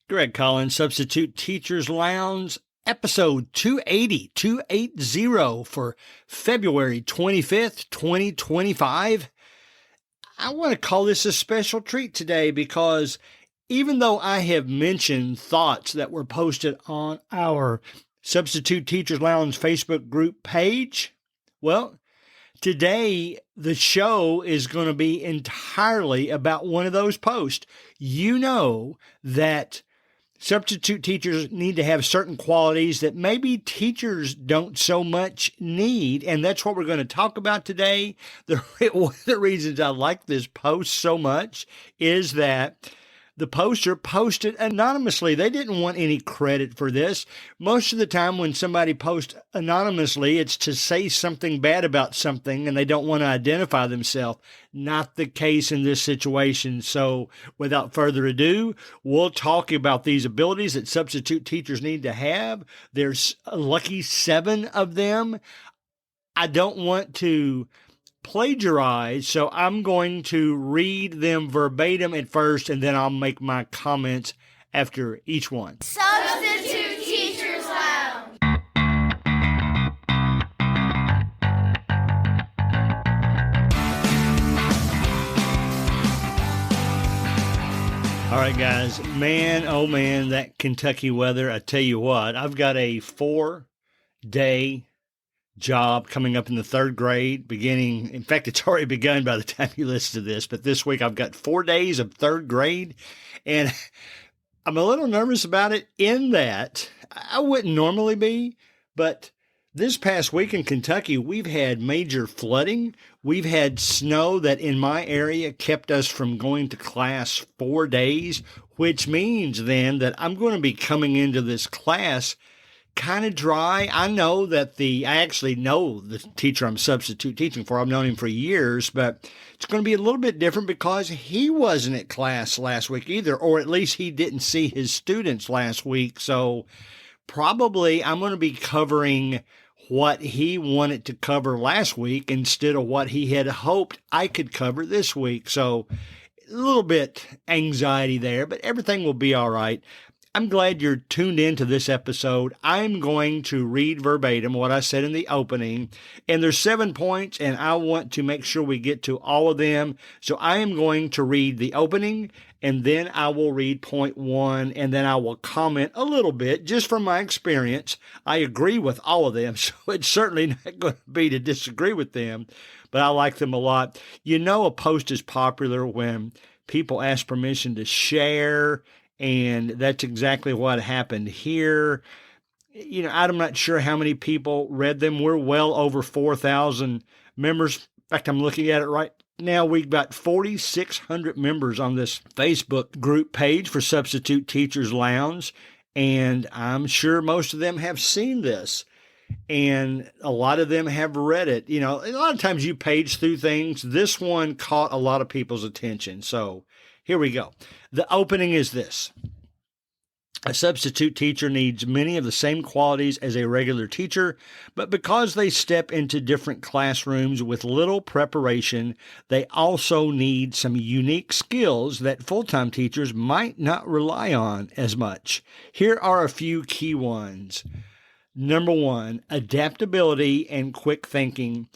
Greg Collins, Substitute Teachers Lounge, episode 280 for February 25th, 2025. I want to call this a special treat today because even though I have mentioned thoughts that were posted on our Substitute Teachers Lounge Facebook group page, well, today the show is going to be entirely about one of those posts. You know that substitute teachers need to have certain qualities that maybe teachers don't so much need, and that's what we're going to talk about today. One of the reasons I like this post so much is that the poster posted anonymously. They didn't want any credit for this. Most of the time when somebody posts anonymously, it's to say something bad about something and they don't want to identify themselves. Not the case in this situation. So without further ado, we'll talk about these abilities that substitute teachers need to have. There's a lucky 7 of them. I don't want to plagiarize, so I'm going to read them verbatim at first, and then I'll make my comments after each one. Substitute Teachers Lounge. All right, guys, man, oh man, that Kentucky weather, I tell you what, I've got a 4-day job coming up in the 3rd grade, beginning, in fact, it's already begun by the time you listen to this, but this week I've got 4 days of 3rd grade, and I'm a little nervous about it in that I wouldn't normally be, but this past week in Kentucky, we've had major flooding. We've had snow that in my area kept us from going to class 4 days, which means then that I'm going to be coming into this class kind of dry. I actually know the teacher I'm substitute teaching for. I've known him for years, but it's going to be a little bit different because he wasn't at class last week either, or at least he didn't see his students last week. So probably I'm going to be covering what he wanted to cover last week instead of what he had hoped I could cover this week. So a little bit anxiety there, but everything will be all right. I'm glad you're tuned into this episode. I'm going to read verbatim what I said in the opening, and there's 7 points, and I want to make sure we get to all of them. So I am going to read the opening, and then I will read point 1, and then I will comment a little bit, just from my experience. I agree with all of them, so it's certainly not going to be to disagree with them, but I like them a lot. You know, a post is popular when people ask permission to share, and that's exactly what happened here. You know, I'm not sure how many people read them. We're well over 4,000 members. In fact, I'm looking at it right now. We've got 4,600 members on this Facebook group page for Substitute Teachers Lounge, and I'm sure most of them have seen this, and a lot of them have read it. You know, a lot of times you page through things. This one caught a lot of people's attention, so here we go. The opening is this. A substitute teacher needs many of the same qualities as a regular teacher, but because they step into different classrooms with little preparation, they also need some unique skills that full-time teachers might not rely on as much. Here are a few key ones. Number 1, adaptability and quick thinking.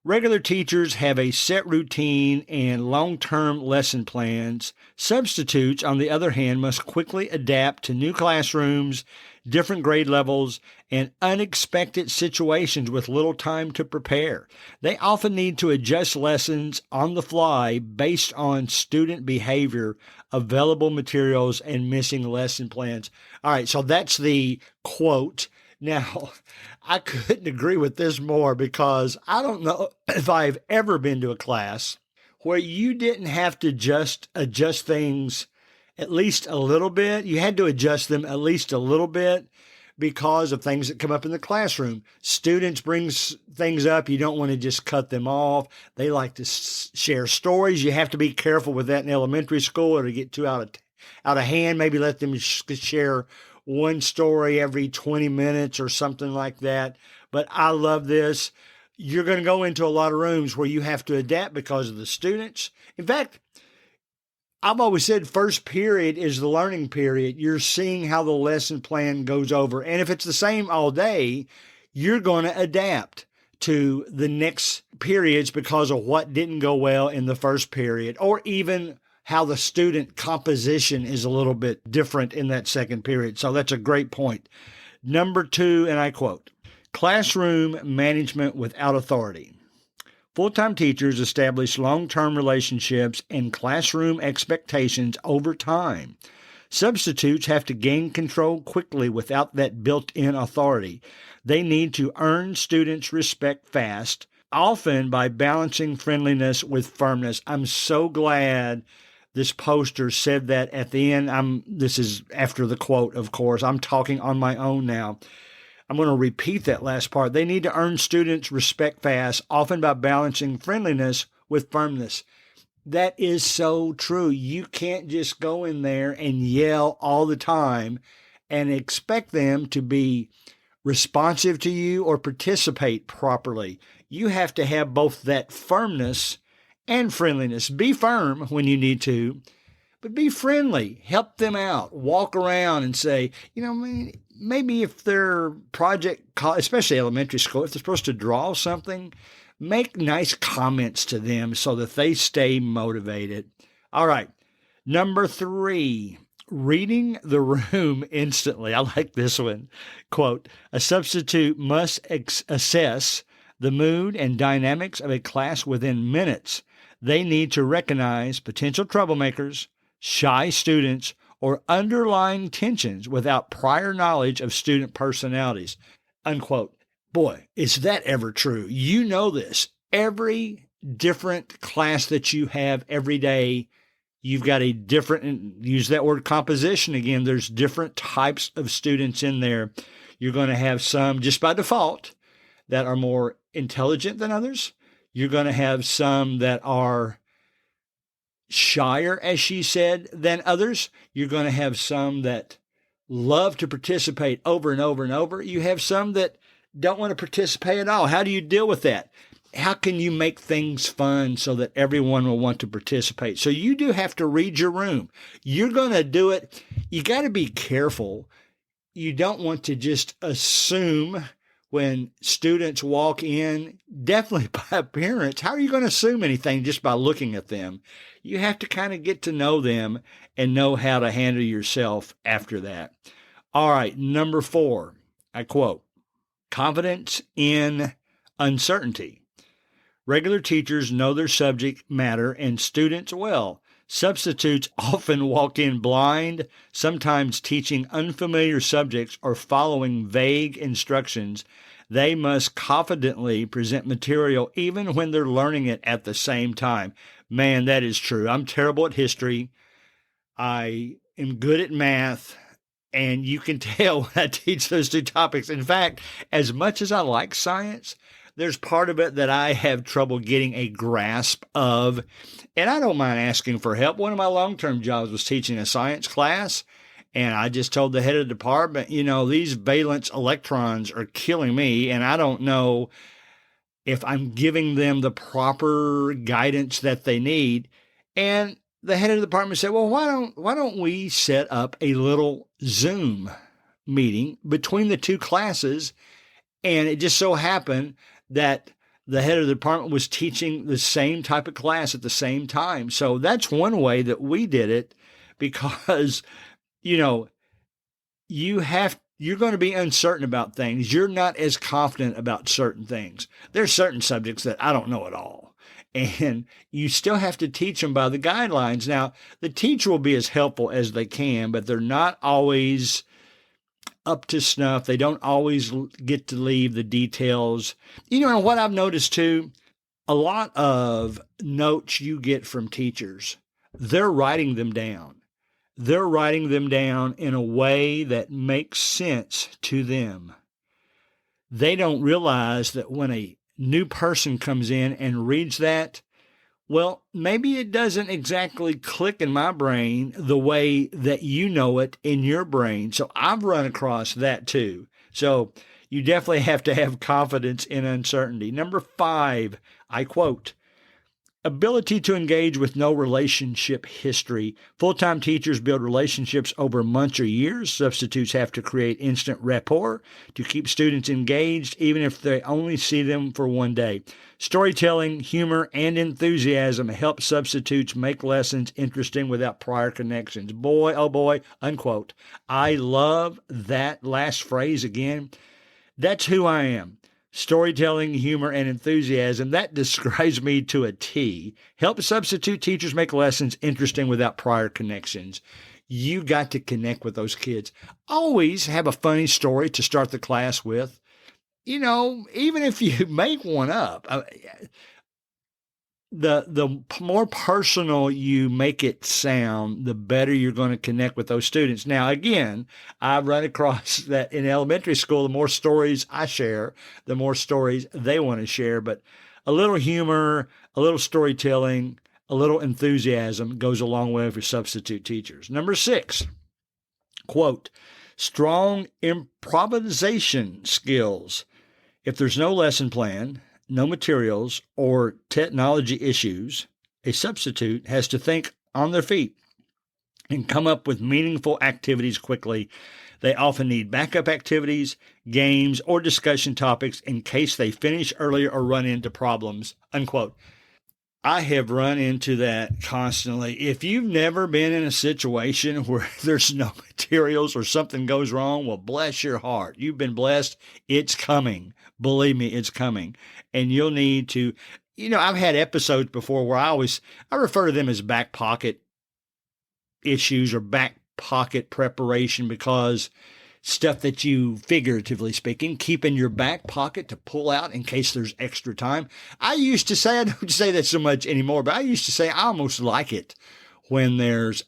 Regular teachers have a set routine and long-term lesson plans. Substitutes, on the other hand, must quickly adapt to new classrooms, different grade levels, and unexpected situations with little time to prepare. They often need to adjust lessons on the fly based on student behavior, available materials, and missing lesson plans. All right, so that's the quote. Now, I couldn't agree with this more because I don't know if I've ever been to a class where you didn't have to just adjust things at least a little bit. You had to adjust them at least a little bit because of things that come up in the classroom. Students bring things up. You don't want to just cut them off. They like to share stories. You have to be careful with that in elementary school or to get too out of hand. Maybe let them share one story every 20 minutes or something like that. But I love this. You're going to go into a lot of rooms where you have to adapt because of the students. In fact, I've always said first period is the learning period. You're seeing how the lesson plan goes over. And if it's the same all day, you're going to adapt to the next periods because of what didn't go well in the first period, or even how the student composition is a little bit different in that second period. So that's a great point. Number 2, and I quote, classroom management without authority. Full-time teachers establish long-term relationships and classroom expectations over time. Substitutes have to gain control quickly without that built-in authority. They need to earn students' respect fast, often by balancing friendliness with firmness. I'm so glad this poster said that at the end. This is after the quote, of course. I'm talking on my own now. I'm going to repeat that last part. They need to earn students' respect fast, often by balancing friendliness with firmness. That is so true. You can't just go in there and yell all the time and expect them to be responsive to you or participate properly. You have to have both that firmness and friendliness. Be firm when you need to, but be friendly. Help them out. Walk around and say, maybe if their project, especially elementary school, if they're supposed to draw something, make nice comments to them so that they stay motivated. All right. Number 3, reading the room instantly. I like this one. Quote, a substitute must assess the mood and dynamics of a class within minutes. They need to recognize potential troublemakers, shy students, or underlying tensions without prior knowledge of student personalities, unquote. Boy, is that ever true. You know this. Every different class that you have every day, you've got a different, and use that word composition again, there's different types of students in there. You're going to have some, just by default, that are more intelligent than others. You're going to have some that are shyer, as she said, than others. You're going to have some that love to participate over and over and over. You have some that don't want to participate at all. How do you deal with that? How can you make things fun so that everyone will want to participate? So you do have to read your room. You're going to do it. You got to be careful. You don't want to just assume when students walk in, definitely by appearance. How are you going to assume anything just by looking at them? You have to kind of get to know them and know how to handle yourself after that. All right, number 4, I quote, confidence in uncertainty. Regular teachers know their subject matter and students well. Substitutes often walk in blind, sometimes teaching unfamiliar subjects or following vague instructions. They must confidently present material even when they're learning it at the same time. Man, that is true. I'm terrible at history. I am good at math, and you can tell when I teach those 2 topics. In fact, as much as I like science, there's part of it that I have trouble getting a grasp of, and I don't mind asking for help. One of my long-term jobs was teaching a science class, and I just told the head of the department, these valence electrons are killing me, and I don't know if I'm giving them the proper guidance that they need. And the head of the department said, well, why don't we set up a little Zoom meeting between the 2 classes? And it just so happened that the head of the department was teaching the same type of class at the same time. So that's one way that we did it, because, you're going to be uncertain about things. You're not as confident about certain things. There's certain subjects that I don't know at all. And you still have to teach them by the guidelines. Now, the teacher will be as helpful as they can, but they're not always up to snuff. They don't always get to leave the details. And what I've noticed too, a lot of notes you get from teachers, they're writing them down. They're writing them down in a way that makes sense to them. They don't realize that when a new person comes in and reads that, well, maybe it doesn't exactly click in my brain the way that you know it in your brain. So I've run across that too. So you definitely have to have confidence in uncertainty. Number 5, I quote, Ability to engage with no relationship history. Full-time teachers build relationships over months or years. Substitutes have to create instant rapport to keep students engaged, even if they only see them for one day. Storytelling, humor, and enthusiasm help substitutes make lessons interesting without prior connections. Boy, oh boy, unquote. I love that last phrase again. That's who I am. Storytelling, humor, and enthusiasm. That describes me to a T. Help substitute teachers make lessons interesting without prior connections. You got to connect with those kids. Always have a funny story to start the class with. You know, even if you make one up, the more personal you make it sound, the better you're going to connect with those students. Now, again, I've run across that in elementary school, the more stories I share, the more stories they want to share. But a little humor, a little storytelling, a little enthusiasm goes a long way for substitute teachers. Number 6, quote, strong improvisation skills. If there's no lesson plan, no materials, or technology issues, a substitute has to think on their feet and come up with meaningful activities quickly. They often need backup activities, games, or discussion topics in case they finish earlier or run into problems, unquote. I have run into that constantly. If you've never been in a situation where there's no materials or something goes wrong, well, bless your heart. You've been blessed. It's coming. Believe me, it's coming. And you'll need to, I've had episodes before where I refer to them as back pocket issues or back pocket preparation, because stuff that you, figuratively speaking, keep in your back pocket to pull out in case there's extra time. I used to say, I don't say that so much anymore, but I used to say I almost like it when there's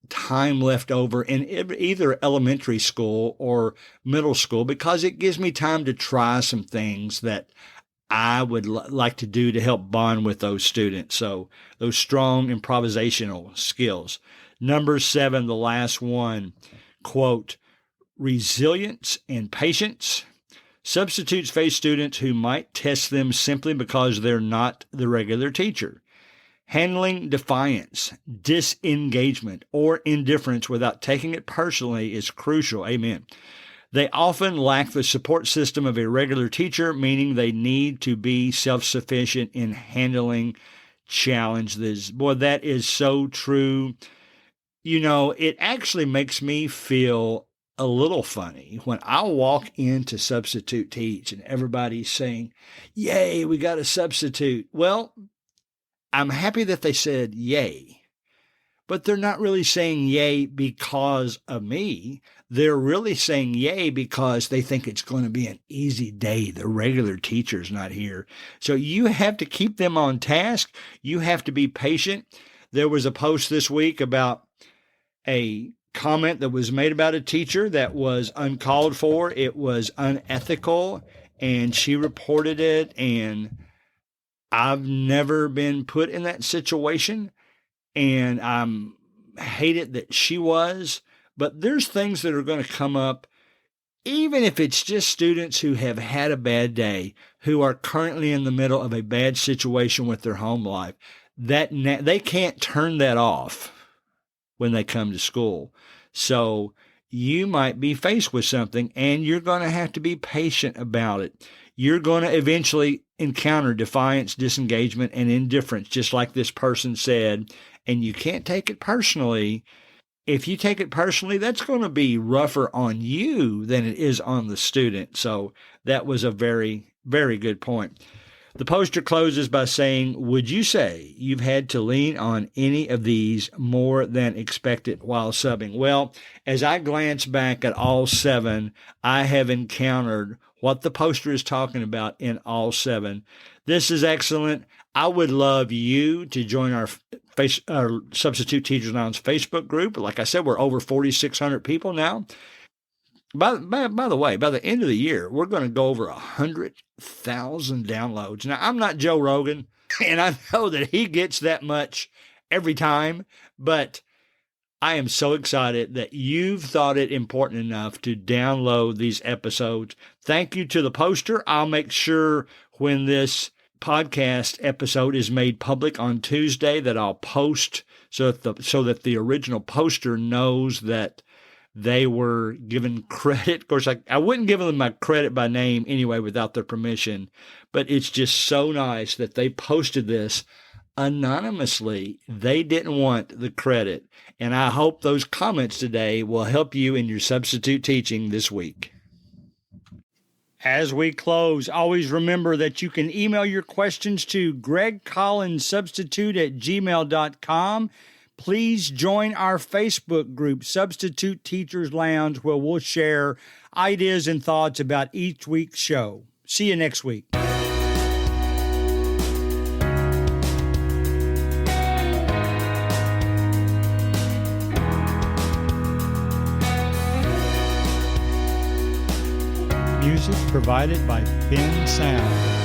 time left over in either elementary school or middle school, because it gives me time to try some things that I would like to do to help bond with those students. So those strong improvisational skills. Number 7, the last one, quote, resilience and patience. Substitutes face students who might test them simply because they're not the regular teacher. Handling defiance, disengagement, or indifference without taking it personally is crucial. Amen. They often lack the support system of a regular teacher, meaning they need to be self-sufficient in handling challenges. Boy, that is so true. It actually makes me feel a little funny when I walk into substitute teach and everybody's saying, yay, we got a substitute. Well, I'm happy that they said yay, but they're not really saying yay because of me. They're really saying yay because they think it's going to be an easy day. The regular teacher's not here. So you have to keep them on task. You have to be patient. There was a post this week about a comment that was made about a teacher that was uncalled for. It was unethical, and she reported it, and I've never been put in that situation, and I hate it that she was. But there's things that are going to come up, even if it's just students who have had a bad day, who are currently in the middle of a bad situation with their home life, that they can't turn that off when they come to school. So you might be faced with something, and you're going to have to be patient about it. You're going to eventually encounter defiance, disengagement, and indifference, just like this person said, and you can't take it personally. If you take it personally, that's going to be rougher on you than it is on the student. So that was a very, very good point. The poster closes by saying, would you say you've had to lean on any of these more than expected while subbing? Well, as I glance back at all 7, I have encountered what the poster is talking about in all 7. This is excellent. I would love you to join our Substitute Teachers Lounge Facebook group. Like I said, we're over 4,600 people now. By the way, by the end of the year, we're going to go over 100,000 downloads. Now, I'm not Joe Rogan, and I know that he gets that much every time, but I am so excited that you've thought it important enough to download these episodes. Thank you to the poster. I'll make sure when this podcast episode is made public on Tuesday that I'll post so that the original poster knows that they were given credit. Of course, I wouldn't give them my credit by name anyway without their permission, but it's just so nice that they posted this anonymously. They didn't want the credit. And I hope those comments today will help you in your substitute teaching this week. As we close, always remember that you can email your questions to gregcollinssubstitute@gmail.com. Please join our Facebook group, Substitute Teachers Lounge, where we'll share ideas and thoughts about each week's show. See you next week. Music provided by Ben Sound.